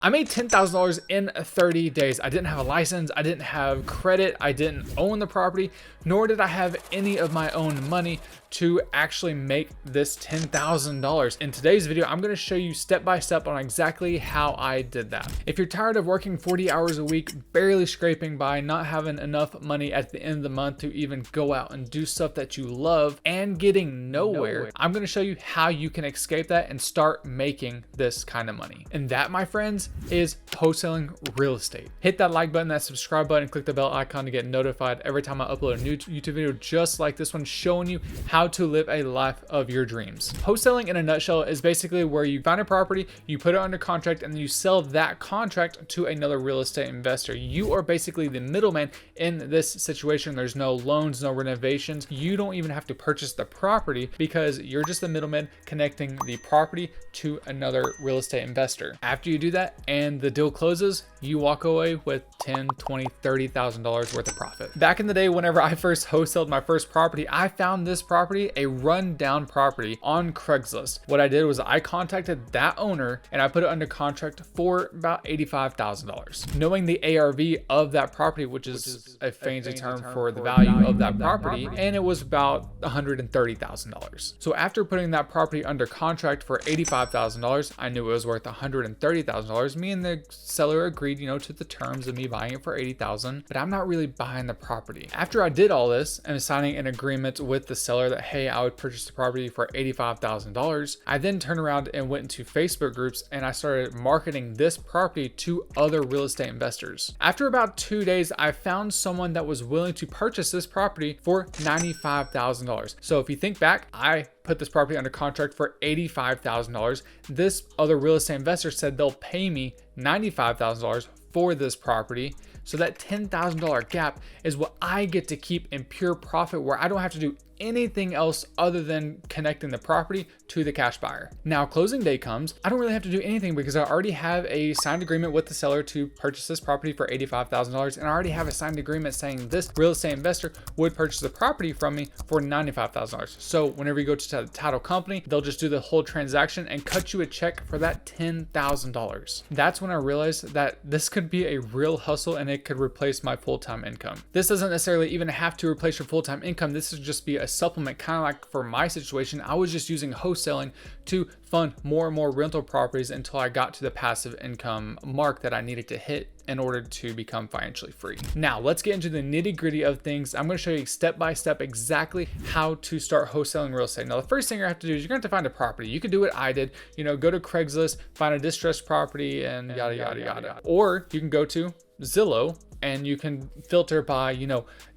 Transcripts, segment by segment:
I made $10,000 in 30 days. I didn't have a license, I didn't have credit, I didn't own the property, nor did I have any of my own money to actually make this $10,000. In today's video, I'm gonna show you step by step on exactly how I did that. If you're tired of working 40 hours a week, barely scraping by, not having enough money at the end of the month to even go out and do stuff that you love and getting nowhere, I'm gonna show you how you can escape that and start making this kind of money. And that, my friends, is wholesaling real estate. Hit that like button, that subscribe button, click the bell icon to get notified every time I upload a new YouTube video just like this one, showing you how to live a life of your dreams. Wholesaling in a nutshell is basically where you find a property, you put it under contract, and then you sell that contract to another real estate investor. You are basically the middleman in this situation. There's no loans, no renovations. You don't even have to purchase the property because you're just the middleman connecting the property to another real estate investor. After you do that and the deal closes, you walk away with $10,000, $20,000, $30,000 worth of profit. Back in the day, whenever I first wholesaled my first property, I found this property, a rundown property, on Craigslist. What I did was I contacted that owner and I put it under contract for about $85,000. Knowing the ARV of that property, which is a fancy term for the value of that property, and it was about $130,000. So after putting that property under contract for $85,000, I knew it was worth $130,000. Me and the seller agreed, to the terms of me buying it for $80,000, but I'm not really buying the property. After I did all this and signing an agreement with the seller that, hey, I would purchase the property for $85,000, I then turned around and went into Facebook groups and I started marketing this property to other real estate investors. After about 2 days, I found someone that was willing to purchase this property for $95,000. So if you think back, I put this property under contract for $85,000. This other real estate investor said they'll pay me $95,000 for this property. So that $10,000 gap is what I get to keep in pure profit, where I don't have to do anything else other than connecting the property to the cash buyer. Now closing day comes, I don't really have to do anything because I already have a signed agreement with the seller to purchase this property for $85,000, and I already have a signed agreement saying this real estate investor would purchase the property from me for $95,000. So whenever you go to the title company, they'll just do the whole transaction and cut you a check for that $10,000. That's when I realized that this could be a real hustle and it could replace my full-time income. This doesn't necessarily even have to replace your full-time income. This would just be a supplement, kind of like for my situation. I was just using wholesaling to fund more and more rental properties until I got to the passive income mark that I needed to hit in order to become financially free. Now let's get into the nitty gritty of things. I'm going to show you step by step exactly how to start wholesaling real estate. Now the first thing you have to do is you're going to have to find a property. You could do what I did, go to Craigslist, find a distressed property, and yada yada yada. Or you can go to Zillow and you can filter by,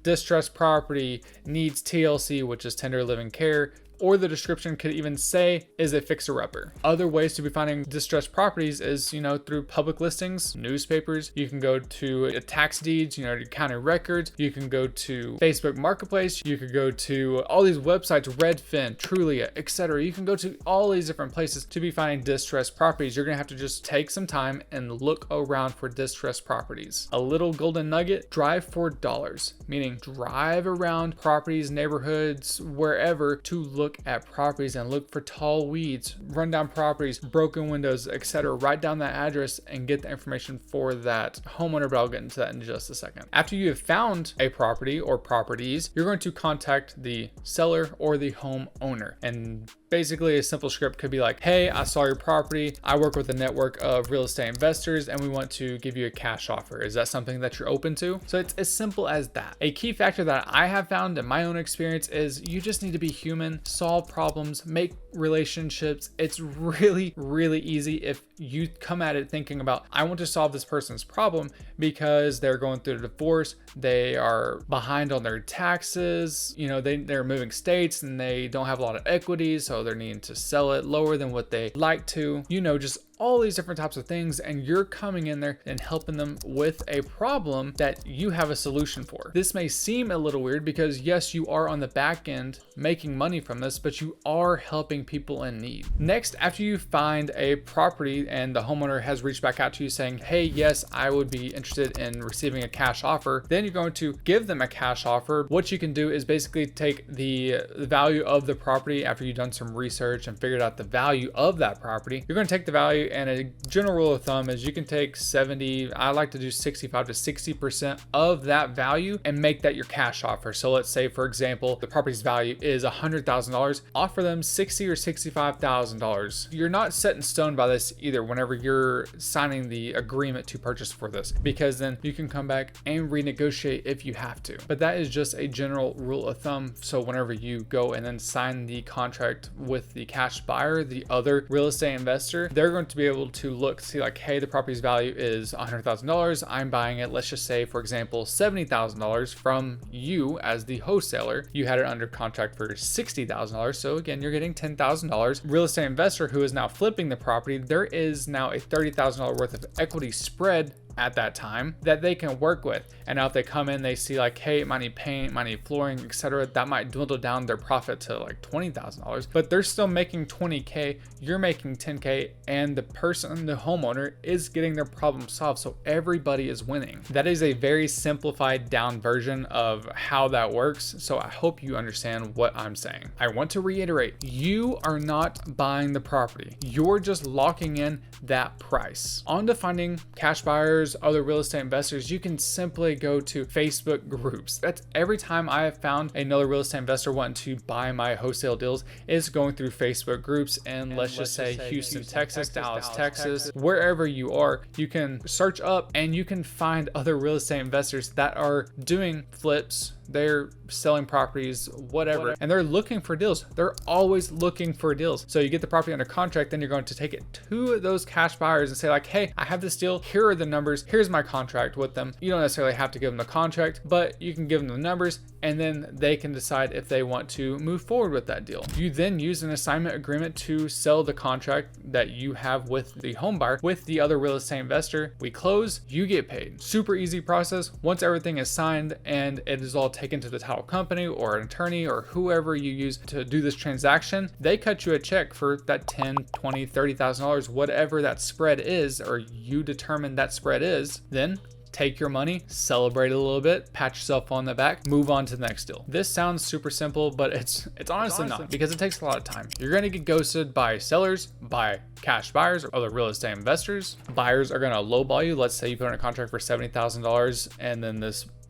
distressed property, needs TLC, which is tender living care, or the description could even say is a fixer-upper. Other ways to be finding distressed properties is, through public listings, newspapers. You can go to tax deeds, to county records. You can go to Facebook Marketplace. You could go to all these websites, Redfin, Trulia, etc. You can go to all these different places to be finding distressed properties. You're gonna have to just take some time and look around for distressed properties. A little golden nugget: drive for dollars, meaning drive around properties, neighborhoods, wherever, to look at properties and look for tall weeds, rundown properties, broken windows, etc. Write down that address and get the information for that homeowner, but I'll get into that in just a second. After you have found a property or properties, you're going to contact the seller or the homeowner. And basically a simple script could be like, hey, I saw your property. I work with a network of real estate investors and we want to give you a cash offer. Is that something that you're open to? So it's as simple as that. A key factor that I have found in my own experience is you just need to be human, solve problems, make relationships. It's really, really easy if you come at it thinking about, I want to solve this person's problem because they're going through a divorce, they are behind on their taxes, they're moving states and they don't have a lot of equity, so they're needing to sell it lower than what they like to, just all these different types of things, and you're coming in there and helping them with a problem that you have a solution for. This may seem a little weird because yes, you are on the back end making money from this, but you are helping helping people in need. Next, after you find a property and the homeowner has reached back out to you saying, hey, yes, I would be interested in receiving a cash offer, then you're going to give them a cash offer. What you can do is basically take the value of the property after you've done some research and figured out the value of that property. You're going to take the value, and a general rule of thumb is you can take 70, I like to do 65 to 60% of that value and make that your cash offer. So let's say, for example, the property's value is $100,000, offer them $60,000 or $65,000. You're not set in stone by this either whenever you're signing the agreement to purchase for this, because then you can come back and renegotiate if you have to. But that is just a general rule of thumb. So whenever you go and then sign the contract with the cash buyer, the other real estate investor, they're going to be able to look, see like, hey, the property's value is $100,000. I'm buying it, let's just say, for example, $70,000 from you as the wholesaler. You had it under contract for $60,000. So again, you're getting $10,000. Real estate investor who is now flipping the property, there is now a $30,000 worth of equity spread at that time that they can work with. And now if they come in, they see like, hey, might need paint, might need flooring, etc., that might dwindle down their profit to like $20,000, but they're still making 20K, you're making 10K, and the person, the homeowner, is getting their problem solved. So everybody is winning. That is a very simplified down version of how that works. So I hope you understand what I'm saying. I want to reiterate, you are not buying the property. You're just locking in that price. On to finding cash buyers, other real estate investors, you can simply go to Facebook groups. That's every time I have found another real estate investor wanting to buy my wholesale deals is going through Facebook groups. And let's just say Houston, Texas, Dallas, Texas, wherever you are, you can search up and you can find other real estate investors that are doing flips. They're selling properties, whatever, and they're looking for deals. They're always looking for deals. So you get the property under contract, then you're going to take it to those cash buyers and say like, hey, I have this deal. Here are the numbers. Here's my contract with them. You don't necessarily have to give them the contract, but you can give them the numbers, and then they can decide if they want to move forward with that deal. You then use an assignment agreement to sell the contract that you have with the home buyer with the other real estate investor. We close, you get paid. Super easy process. Once everything is signed and it is all taken to the title company or an attorney or whoever you use to do this transaction, they cut you a check for that $10,000, $20,000, $30,000, whatever that spread is, or you determine that spread is. Then take your money, celebrate a little bit, pat yourself on the back, move on to the next deal. This sounds super simple, but it's honestly not, because it takes a lot of time. You're going to get ghosted by sellers, by cash buyers, or other real estate investors. Buyers are going to lowball you. Let's say you put in a contract for $70,000 and then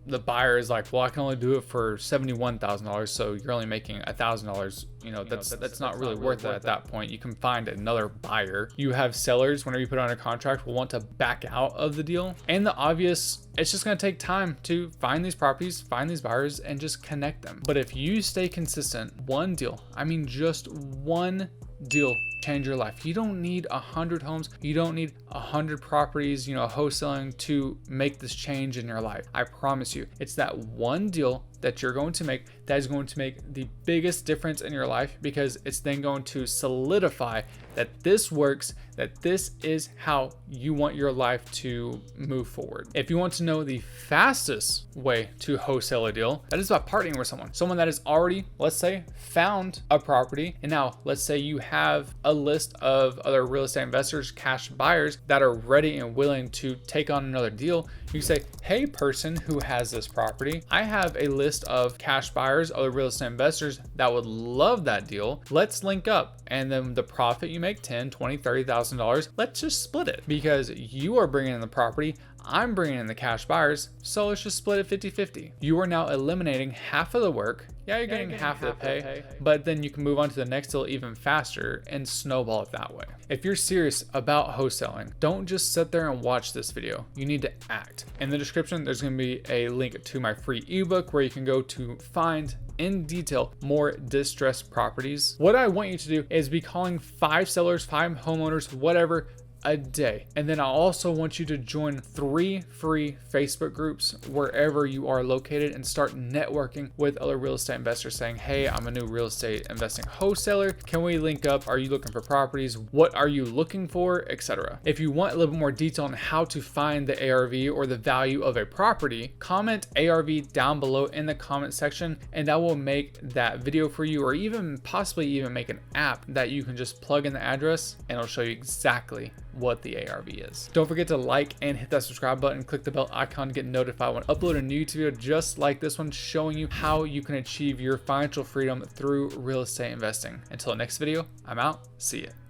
the buyer is like, well, I can only do it for $71,000, so you're only making $1,000. That's not really worth it at that point. You can find another buyer. You have sellers, whenever you put on a contract, will want to back out of the deal. And the obvious, it's just going to take time to find these properties, find these buyers, and just connect them. But if you stay consistent, one deal, I mean just one deal, change your life. You don't need 100 homes. You don't need 100 properties, wholesaling to make this change in your life. I promise you, it's that one deal that you're going to make that is going to make the biggest difference in your life, because it's then going to solidify that this works, that this is how you want your life to move forward. If you want to know the fastest way to wholesale a deal, that is by partnering with someone that has already, let's say, found a property. And now let's say you have a list of other real estate investors, cash buyers that are ready and willing to take on another deal. You say, hey, person who has this property, I have a list of cash buyers, other real estate investors that would love that deal. Let's link up. And then the profit you make, $10,000, $20,000, $30,000, let's just split it, because you are bringing in the property, I'm bringing in the cash buyers, so let's just split it 50-50. You are now eliminating half of the work. Yeah, you're getting half of the pay, but then you can move on to the next deal even faster and snowball it that way. If you're serious about wholesaling, don't just sit there and watch this video. You need to act. In the description, there's going to be a link to my free ebook where you can go to find in detail more distressed properties. What I want you to do is be calling 5 sellers, 5 homeowners, whatever, a day. And then I also want you to join 3 free Facebook groups wherever you are located and start networking with other real estate investors saying, hey, I'm a new real estate investing wholesaler. Can we link up? Are you looking for properties? What are you looking for, etc. If you want a little bit more detail on how to find the ARV or the value of a property, comment ARV down below in the comment section and I will make that video for you, or even possibly even make an app that you can just plug in the address and it'll show you exactly what the ARV is. Don't forget to like and hit that subscribe button, click the bell icon to get notified when I upload a new YouTube video just like this one, showing you how you can achieve your financial freedom through real estate investing. Until the next video, I'm out. See ya.